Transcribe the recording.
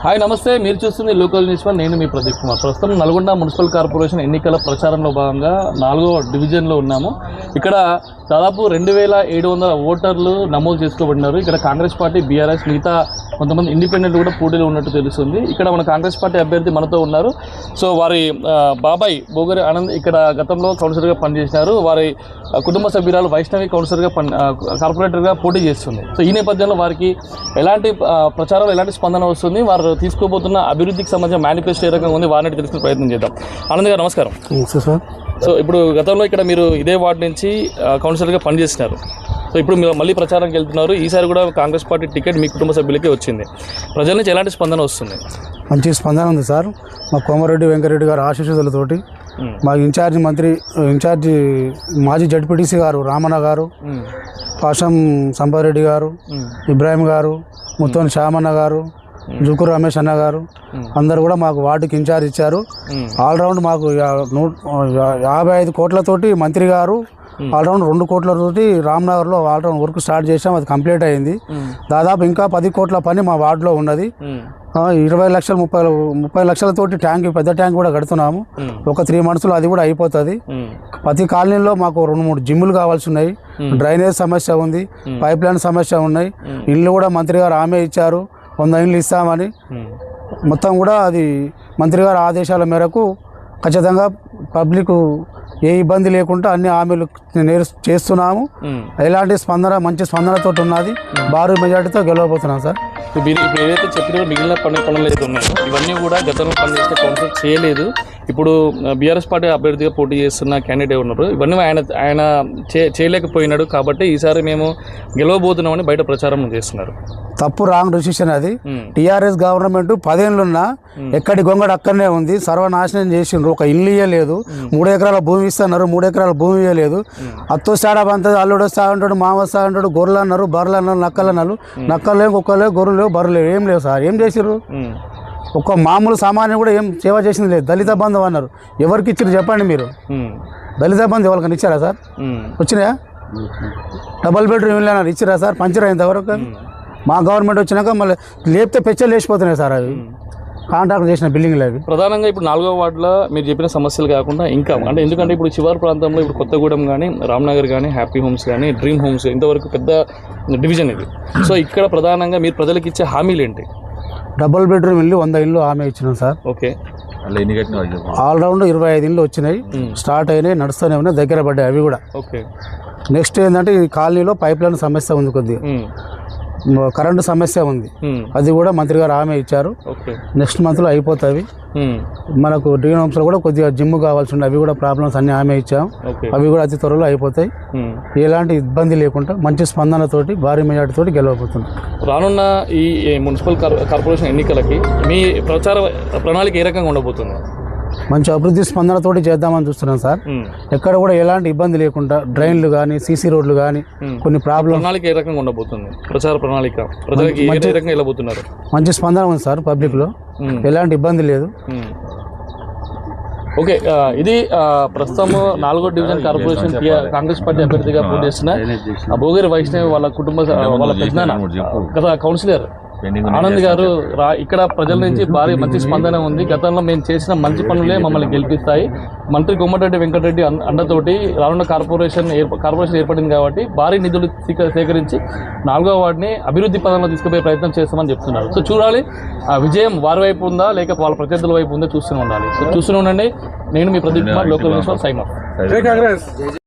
Hi నమస్తే, మీరు చూస్తుంది లోకల్ న్యూస్ వన్. నేను మీ ప్రదీప్ కుమార్. ప్రస్తుతం నల్గొండ మున్సిపల్ కార్పొరేషన్ ఎన్నికల ప్రచారంలో భాగంగా 4వ డివిజన్లో ఉన్నాము. ఇక్కడ దాదాపు 2700 ఓటర్లు నమోదు చేసుకోబడినారు. ఇక్కడ కాంగ్రెస్ పార్టీ, బీఆర్ఎస్, మిగతా కొంతమంది ఇండిపెండెంట్ కూడా పోటీలో ఉన్నట్టు తెలుస్తుంది. ఇక్కడ మన కాంగ్రెస్ పార్టీ అభ్యర్థి మనతో ఉన్నారు. సో వారి బాబాయ్ బోగరి ఆనంద్ ఇక్కడ గతంలో కౌన్సిలర్గా పనిచేసినారు. వారి కుటుంబ సభ్యురాలు వైష్ణవి కౌన్సిలర్గా కార్పొరేటర్గా పోటీ చేస్తుంది. సో ఈ నేపథ్యంలో వారికి ఎలాంటి ప్రచారంలో ఎలాంటి స్పందన వస్తుంది, వారు తీసుకోబోతున్న అభివృద్ధికి సంబంధించిన మేనిఫెస్టో ఏ రకంగా ఉంది, వారిని తెలుసుకునే ప్రయత్నం చేద్దాం. ఆనంద్ గారు నమస్కారం. సో ఇప్పుడు గతంలో ఇక్కడ మీరు ఇదే వార్డు నుంచి కౌన్సిలర్గా పనిచేసినారు. సో ఇప్పుడు మీరు మళ్ళీ ప్రచారానికి వెళ్తున్నారు. ఈసారి కూడా కాంగ్రెస్ పార్టీ టికెట్ మీ కుటుంబ సభ్యులకే వచ్చింది. ప్రజల నుంచి ఎలాంటి స్పందన వస్తుంది? మంచి స్పందన ఉంది సార్. మా కోమరెడ్డి వెంకరెడ్డి గారు ఆశీస్సులతోటి, మా ఇన్ఛార్జి మాజీ జడ్పీటీసీ గారు రామన్న గారు, పాషం సంపారెడ్డి గారు, ఇబ్రాహిం గారు, ముత్తోని శ్యామన్న గారు, జుకూరు రమేష్ అన్న గారు అందరు కూడా మాకు వార్డుకి ఇన్ఛార్జ్ ఇచ్చారు. ఆల్రౌండ్ మాకు 55 కోట్లతోటి మంత్రి గారు ఆల్రౌండ్ 2 కోట్లతోటి రామ్నగర్లో ఆల్రౌండ్ వర్క్ స్టార్ట్ చేసాం. అది కంప్లీట్ అయింది. దాదాపు ఇంకా 10 కోట్ల పని మా వార్డులో ఉన్నది. 20 లక్షలు 30 లక్షలతోటి ట్యాంక్, పెద్ద ట్యాంక్ కూడా కడుతున్నాము. ఒక 3 monthsలో అది కూడా అయిపోతుంది. ప్రతి కాలనీలో మాకు 2-3 జిమ్ములు కావాల్సి ఉన్నాయి. డ్రైనేజ్ సమస్య ఉంది, పైప్ లైన్ సమస్య ఉన్నాయి. ఇల్లు కూడా మంత్రి గారు హామీ ఇచ్చారు, 100 ఇండ్లు ఇస్తామని. మొత్తం కూడా అది మంత్రి గారి ఆదేశాల మేరకు ఖచ్చితంగా పబ్లిక్ ఏ ఇబ్బంది లేకుండా అన్ని హామీలు చేస్తున్నాము. ఎలాంటి స్పందన, మంచి స్పందనతో ఉన్నది. భారీ మెజార్టీతో గెలవబోతున్నాం సార్. ఇప్పుడు ఏదైతే చెప్పినా మిగిలిన పనులు అయితే ఉన్నాయో ఇవన్నీ కూడా గతంలో పనిచేసిన కౌన్సిలర్ చేయలేదు. ఇప్పుడు బీఆర్ఎస్ పార్టీ అభ్యర్థిగా పోటీ చేస్తున్న క్యాండిడేట్ ఉన్నారు. ఇవన్నీ ఆయన చేయలేకపోయినాడు కాబట్టి ఈసారి మేము గెలవబోతున్నామని బయట ప్రచారం చేస్తున్నారు. తప్పు, రాంగ్ డెసిషన్ అది. టీఆర్ఎస్ గవర్నమెంట్ 10 ఏళ్ళున్నా ఎక్కడి గొంగడు అక్కడనే ఉంది. సర్వనాశనం చేసిండ్రు. ఒక ఇల్లు ఇవ్వలేదు. 3 ఎకరాల భూమి ఇస్తున్నారు, 3 ఎకరాల భూమి ఇవ్వలేదు. అత్తో స్టాడప్ అంతా అల్లుడు వస్తా ఉంటాడు, మామ వస్తా ఉంటాడు, గొర్రెలు అన్నారు, బర్రెలు అన్నారు, నక్కలు అన్నారు. నక్కలు లేవు, కుక్కలు లేవు, గొర్రెలు లేవు, బర్రెలు లేవు, ఏం లేవు సార్. ఏం చేసిర్రు? ఒక మామూలు సామాన్యం కూడా ఏం సేవ చేసింది లేదు. దళిత బంధు అన్నారు. ఎవరికి ఇచ్చారు చెప్పండి మీరు? దళిత బంధు ఎవరికైనా ఇచ్చారా సార్? వచ్చినాయా? డబల్ బెడ్రూమ్ ఇల్లు అన్నారు, ఇచ్చిరా సార్? పంచరైంది ఎవరికి? మా గవర్నమెంట్ వచ్చినాక మళ్ళీ లేపితే పెచ్చలు లేచిపోతున్నాయి సార్. అవి కాంట్రాక్ట్ చేసిన బిల్డింగ్లు అవి. ప్రధానంగా ఇప్పుడు 4వ వార్డులో మీరు చెప్పిన సమస్యలు కాకుండా ఇంకా అంటే ఎందుకంటే ఇప్పుడు శివారు ప్రాంతంలో ఇప్పుడు కొత్తగూడెం కానీ, రామ్నగర్ కానీ, హ్యాపీ హోమ్స్ కానీ, డ్రీమ్ హోమ్స్ ఇంతవరకు పెద్ద డివిజన్ ఇది. సో ఇక్కడ ప్రధానంగా మీరు ప్రజలకు ఇచ్చే హామీలు ఏంటి? డబుల్ బెడ్రూమ్ ఇల్లు 100 ఇల్లు హామీ ఇచ్చినాం సార్. ఓకే. ఆల్రౌండ్ 25 ఇల్లు వచ్చినాయి, స్టార్ట్ అయినాయి, నడుస్తూనే ఉన్నాయి, దగ్గర పడ్డాయి అవి కూడా. ఓకే. నెక్స్ట్ ఏంటంటే ఈ కాలనీలో పైప్ లైన్ సమస్య ఉంది, కొద్దిగా కరెంటు సమస్య ఉంది. అది కూడా మంత్రి గారు హామీ ఇచ్చారు. నెక్స్ట్ మంత్లో అయిపోతాయి. మనకు డ్రీమ్ హోమ్స్లో కూడా కొద్దిగా జిమ్ కావాల్సి ఉండే, అవి కూడా ప్రాబ్లమ్స్ అన్ని హామీ ఇచ్చాం. అవి కూడా అతి త్వరలో అయిపోతాయి. ఎలాంటి ఇబ్బంది లేకుండా మంచి స్పందనతోటి భారీ మెజార్టీతోటి గెలవబోతున్నాం. రానున్న ఈ మున్సిపల్ కార్పొరేషన్ ఎన్నికలకి మీ ప్రచార ప్రణాళిక ఏ రకంగా ఉండబోతుంది? మంచి అభివృద్ధి స్పందనతోటి చేద్దామని చూస్తున్నాం సార్. ఎక్కడ కూడా ఎలాంటి ఇబ్బంది లేకుండా డ్రైన్లు కానీ, సీసీ రోడ్లు కానీ, కొన్ని ప్రణాళిక ఏ రకంగా ఉండబోతుంది? ప్రచార ప్రణాళిక ప్రజలకి ఏ రకంగా వెళ్ళబోతున్నారు? మంచి స్పందన ఉంది సార్ పబ్లిక్లో, ఎలాంటి ఇబ్బంది లేదు. ఓకే. ఇది ప్రస్తుతం 4వ డివిజన్ కార్పొరేషన్ కాంగ్రెస్ పార్టీ అభ్యర్థిగా పోటీ చేస్తున్న బోగరి వైష్ణవి వాళ్ళ కుటుంబ వాళ్ళ పెద్దనాన్న గత కౌన్సిలర్ ఆనంద్ గారు ఇక్కడ ప్రజల నుంచి భారీ మంచి స్పందన ఉంది. గతంలో మేము చేసిన మంచి పనులే మమ్మల్ని గెలిపిస్తాయి. మంత్రి కోమటిరెడ్డి వెంకటరెడ్డి అండతోటి రానున్న కార్పొరేషన్ ఏర్పడింది కాబట్టి భారీ నిధులు సేకరించి 4వ వార్డుని అభివృద్ధి పదంలో తీసుకుపోయే ప్రయత్నం చేస్తామని చెప్తున్నారు. సో చూడాలి ఆ విజయం వారి వైపు ఉందా లేక వాళ్ళ ప్రత్యర్థుల వైపు ఉందా చూస్తూనే ఉండాలి. సో చూస్తూనే ఉండండి. నేను మీ Pradeep Kumar, local news sign of.